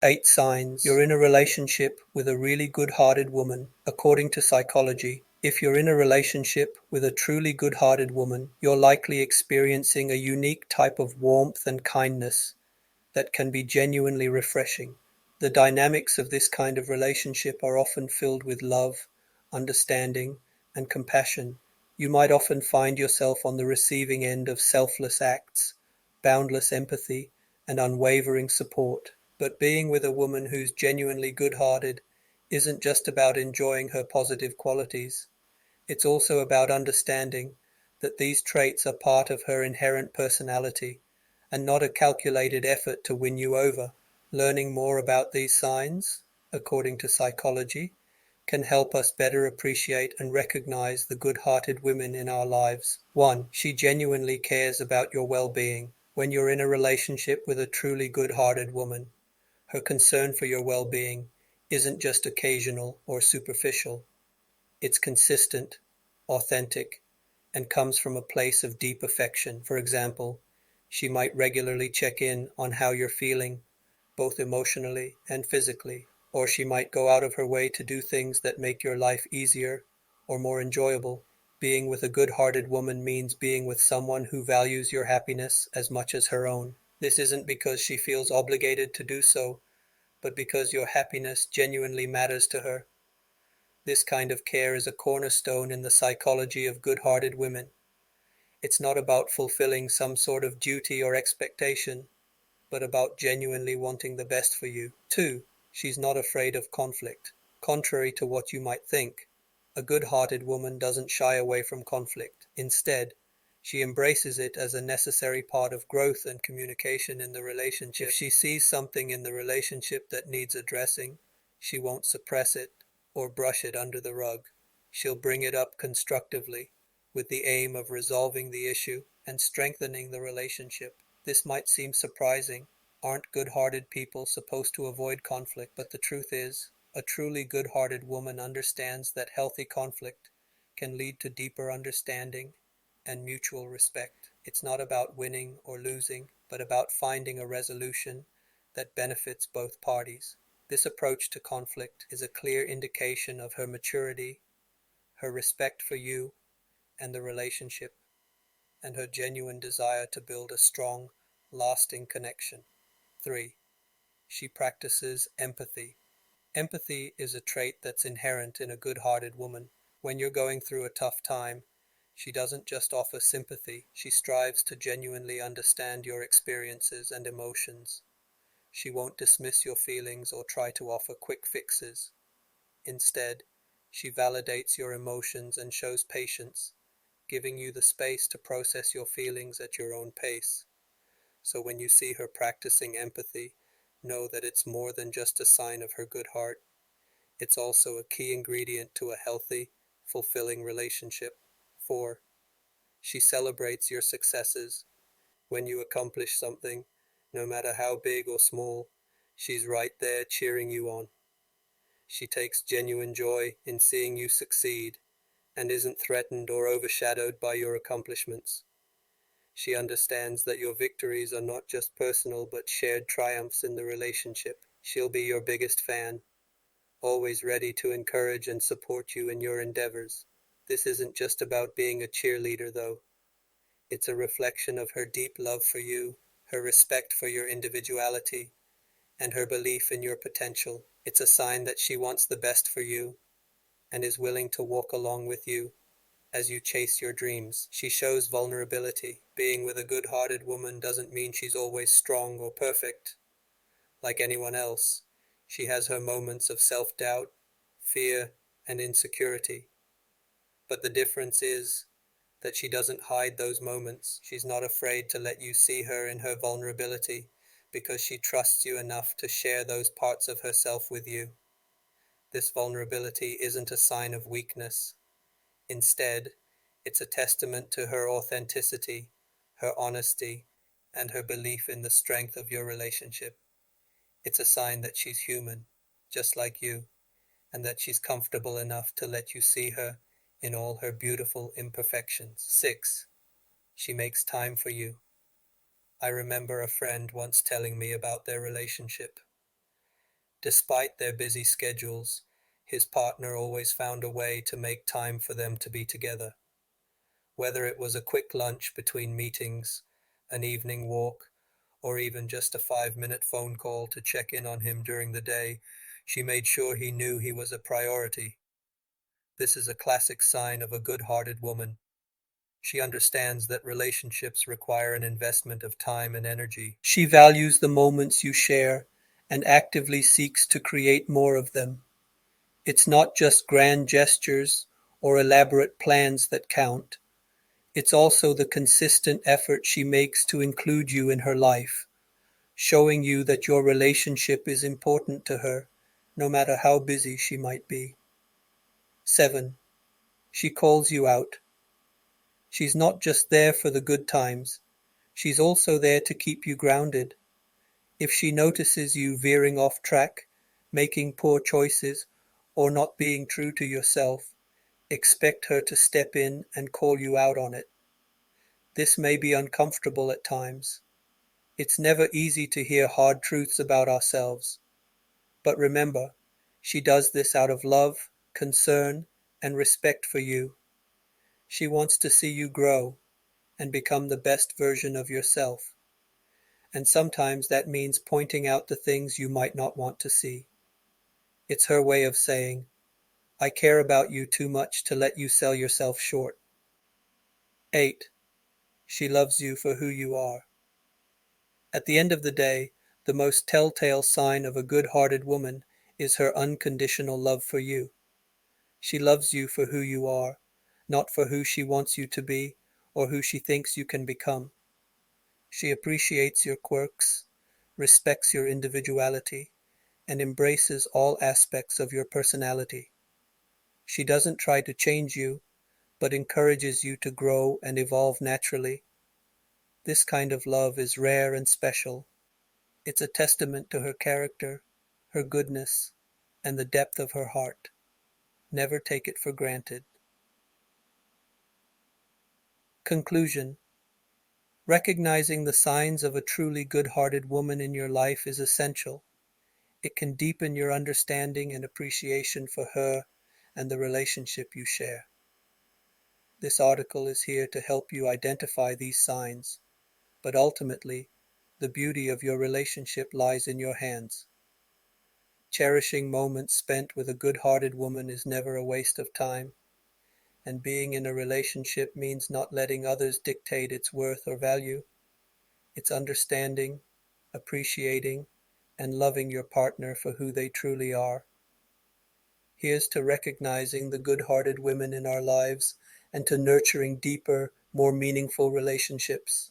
8 signs you're in a relationship with a really good-hearted woman. According to psychology, if you're in a relationship with a truly good-hearted woman, you're likely experiencing a unique type of warmth and kindness that can be genuinely refreshing. The dynamics of this kind of relationship are often filled with love, understanding, and compassion. You might often find yourself on the receiving end of selfless acts, boundless empathy, and unwavering support. But being with a woman who's genuinely good-hearted isn't just about enjoying her positive qualities. It's also about understanding that these traits are part of her inherent personality and not a calculated effort to win you over. Learning more about these signs, according to psychology, can help us better appreciate and recognize the good-hearted women in our lives. 1. She genuinely cares about your well-being. When you're in a relationship with a truly good-hearted woman, her concern for your well-being isn't just occasional or superficial. It's consistent, authentic, and comes from a place of deep affection. For example, she might regularly check in on how you're feeling, both emotionally and physically, or she might go out of her way to do things that make your life easier or more enjoyable. Being with a good-hearted woman means being with someone who values your happiness as much as her own. This isn't because she feels obligated to do so, but because your happiness genuinely matters to her. This kind of care is a cornerstone in the psychology of good-hearted women. It's not about fulfilling some sort of duty or expectation, but about genuinely wanting the best for you. 2. She's not afraid of conflict. Contrary to what you might think, a good-hearted woman doesn't shy away from conflict. Instead, she embraces it as a necessary part of growth and communication in the relationship. If she sees something in the relationship that needs addressing, she won't suppress it or brush it under the rug. She'll bring it up constructively, with the aim of resolving the issue and strengthening the relationship. This might seem surprising. Aren't good-hearted people supposed to avoid conflict? But the truth is, a truly good-hearted woman understands that healthy conflict can lead to deeper understanding and mutual respect. It's not about winning or losing, but about finding a resolution that benefits both parties. This approach to conflict is a clear indication of her maturity, her respect for you and the relationship, and her genuine desire to build a strong, lasting connection. 3. She practices empathy. Empathy is a trait that's inherent in a good-hearted woman. When you're going through a tough time, she doesn't just offer sympathy, she strives to genuinely understand your experiences and emotions. She won't dismiss your feelings or try to offer quick fixes. Instead, she validates your emotions and shows patience, giving you the space to process your feelings at your own pace. So when you see her practicing empathy, know that it's more than just a sign of her good heart. It's also a key ingredient to a healthy, fulfilling relationship. 4. She celebrates your successes. When you accomplish something, no matter how big or small, she's right there cheering you on. She takes genuine joy in seeing you succeed and isn't threatened or overshadowed by your accomplishments. She understands that your victories are not just personal but shared triumphs in the relationship. She'll be your biggest fan, always ready to encourage and support you in your endeavors. This isn't just about being a cheerleader, though. It's a reflection of her deep love for you, her respect for your individuality, and her belief in your potential. It's a sign that she wants the best for you and is willing to walk along with you as you chase your dreams. She shows vulnerability. Being with a good-hearted woman doesn't mean she's always strong or perfect. Like anyone else, she has her moments of self-doubt, fear, and insecurity. But the difference is that she doesn't hide those moments. She's not afraid to let you see her in her vulnerability because she trusts you enough to share those parts of herself with you. This vulnerability isn't a sign of weakness. Instead, it's a testament to her authenticity, her honesty, and her belief in the strength of your relationship. It's a sign that she's human, just like you, and that she's comfortable enough to let you see her in all her beautiful imperfections. 6. She makes time for you. I remember a friend once telling me about their relationship. Despite their busy schedules, his partner always found a way to make time for them to be together. Whether it was a quick lunch between meetings, an evening walk, or even just a 5-minute phone call to check in on him during the day, she made sure he knew he was a priority. This is a classic sign of a good-hearted woman. She understands that relationships require an investment of time and energy. She values the moments you share and actively seeks to create more of them. It's not just grand gestures or elaborate plans that count. It's also the consistent effort she makes to include you in her life, showing you that your relationship is important to her, no matter how busy she might be. 7. She calls you out. She's not just there for the good times. She's also there to keep you grounded. If she notices you veering off track, making poor choices, or not being true to yourself, expect her to step in and call you out on it. This may be uncomfortable at times. It's never easy to hear hard truths about ourselves. But remember, she does this out of love, concern, and respect for you. She wants to see you grow and become the best version of yourself. And sometimes that means pointing out the things you might not want to see. It's her way of saying, I care about you too much to let you sell yourself short. 8. She loves you for who you are. At the end of the day, the most telltale sign of a good-hearted woman is her unconditional love for you. She loves you for who you are, not for who she wants you to be or who she thinks you can become. She appreciates your quirks, respects your individuality, and embraces all aspects of your personality. She doesn't try to change you, but encourages you to grow and evolve naturally. This kind of love is rare and special. It's a testament to her character, her goodness, and the depth of her heart. Never take it for granted. Conclusion. Recognizing the signs of a truly good-hearted woman in your life is essential. It can deepen your understanding and appreciation for her and the relationship you share. This article is here to help you identify these signs, but ultimately, the beauty of your relationship lies in your hands. Cherishing moments spent with a good-hearted woman is never a waste of time, and being in a relationship means not letting others dictate its worth or value. It's understanding, appreciating, and loving your partner for who they truly are. Here's to recognizing the good-hearted women in our lives and to nurturing deeper, more meaningful relationships.